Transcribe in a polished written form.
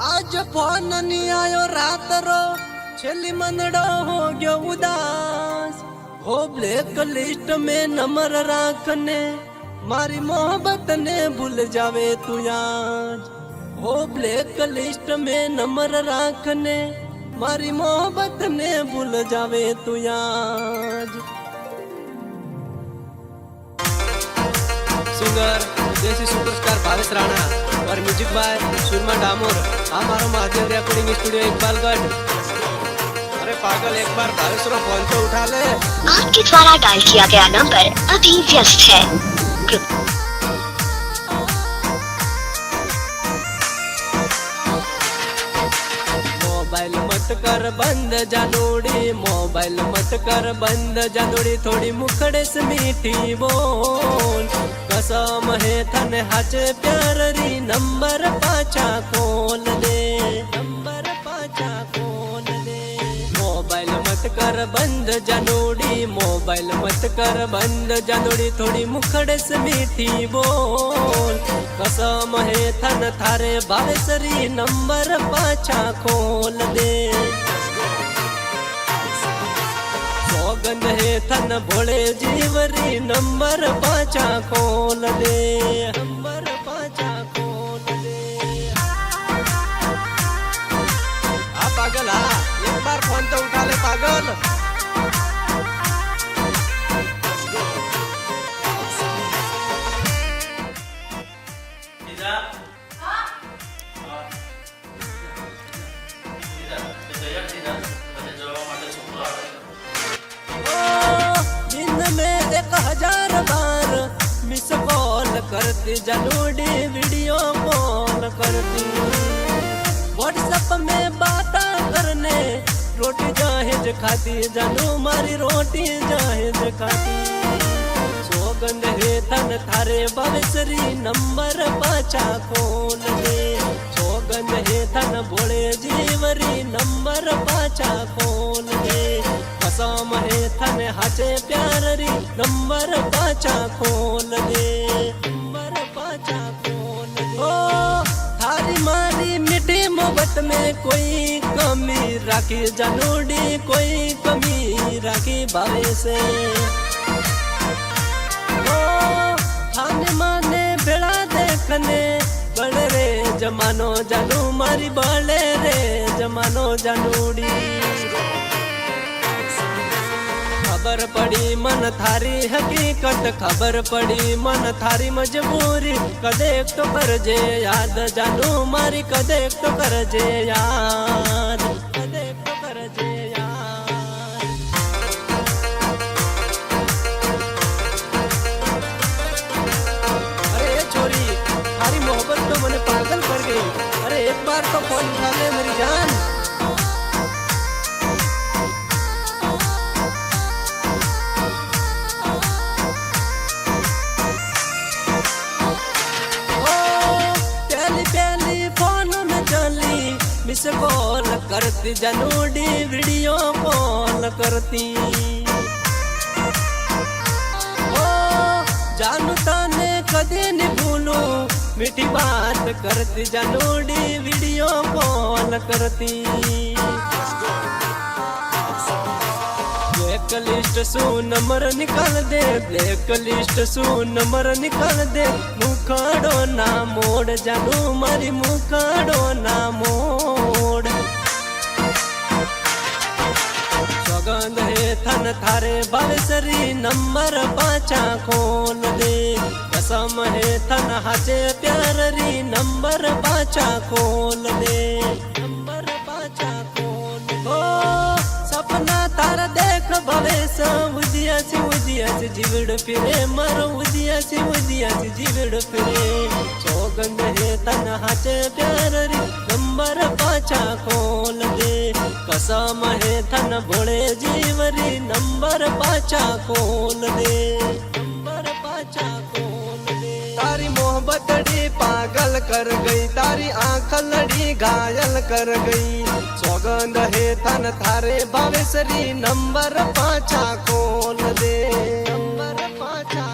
आज फोन नहीं आयो रात रो छेली मनड़ो हो गयो उदास हो ब्लैक लिस्ट में नंबर राखने मारी मोहब्बत ने भूल जावे तू आज हो ब्लैक लिस्ट में नंबर राखने मारी मोहब्बत ने भूल जावे तू आज। सिंगर देसी सुपरस्टार भावेश राणा और म्यूजिक बाय सुरमा डामोर। हमारा महादेव रिकॉर्डिंग स्टूडियो इकबालगढ़। अरे पागल एक बार भावेश रो फोन तो उठा ले। आपके द्वारा डायल किया गया नंबर अभी व्यस्त है। मोबाइल मत कर बंद जानोड़ी, मोबाइल मत कर बंद जानोड़ी, थोड़ी मुखड़े से मीठी बोल। कसम है थन हाचे प्यार री नंबर पाचा खोल दे, नंबर पाचा खोल दे। मोबाइल मत कर बंद जानोड़ी, मोबाइल मत कर बंद जानोड़ी, थोड़ी मुखड़े से मीठी बोल। कसम है थन थारे भावेसरी नंबर पाचा खोल दे। सौगंध है थन भोले जीवरी नंबर पाचा खोल दे, नंबर पाचा खोल दे। आ पागल आ एक बार फोन तो उठा ले पागल। मिस कॉल करती जानोड़ी, वीडियो कॉल करती, व्हाट्सएप में बात करने, रोटी जहाज खाती जानू मारी रोटी जहाज खाती। सौगंध है थन थारे भावेसरी नंबर पाचा खोल दे। सौगंध है थन भोले जीवरी नंबर पाचा खोल दे। कसम है थन हाचे प्यार री नंबर पाचा खोल दे, नंबर पाचा खोल दे। ओ थारी मारी मीठी मोहब्बत में कोई कमी राखी जानोड़ी, कोई कमी राखी भावे से। ओ थाने माने बेड़ा देखने बड़े रे जमानो जानू मारी बड़े रे जमानो जानोड़ी। खबर पड़ी मन थारी हकीकत, खबर पड़ी मन थारी मजबूरी, कदे तो कर जे याद जानू मारी, कदे तो कर जे याद, कदे तो कर जे याद। अरे छोरी थारी मोहब्बत तो मैंने पागल कर गई। अरे एक बार तो फोन उठा ले मेरी जान। मिस कॉल करती जानोड़ी, वीडियो कॉल करती। ओ जानू ताने कदे नहीं भूलू, मीठी बात करती जानोड़ी, वीडियो कॉल करती। ब्लैक लिस्ट सु नंबर निकाल दे, ब्लैक लिस्ट सु नंबर निकाल दे। मुखाड़ो ना मोड़ जानू मारी, मुखाड़ो ना मोड़। सौगंध है थन थारे भावेसरी नंबर पाचा खोल दे। कसम है थन हाचे प्यार री नंबर पाचा खोल दे, नंबर पाचा खोल दे। सपना तारा देख भवेश उदियासी जीवड़ फिरे मरो, उदियासी जीवड़ फिरे। सौगंध है तन हाचे प्यार री नंबर पाचा खोल दे। कसम है थन भोले जीवरी नंबर पाचा खोल दे, नंबर पाचा खोल दे। तारी मोहब्बत डी पागल कर गई, तारी आंख लड़ी घायल कर गई। सौगंध है थन थारे भावेसरी नंबर पाचा खोल दे, नंबर पाचा।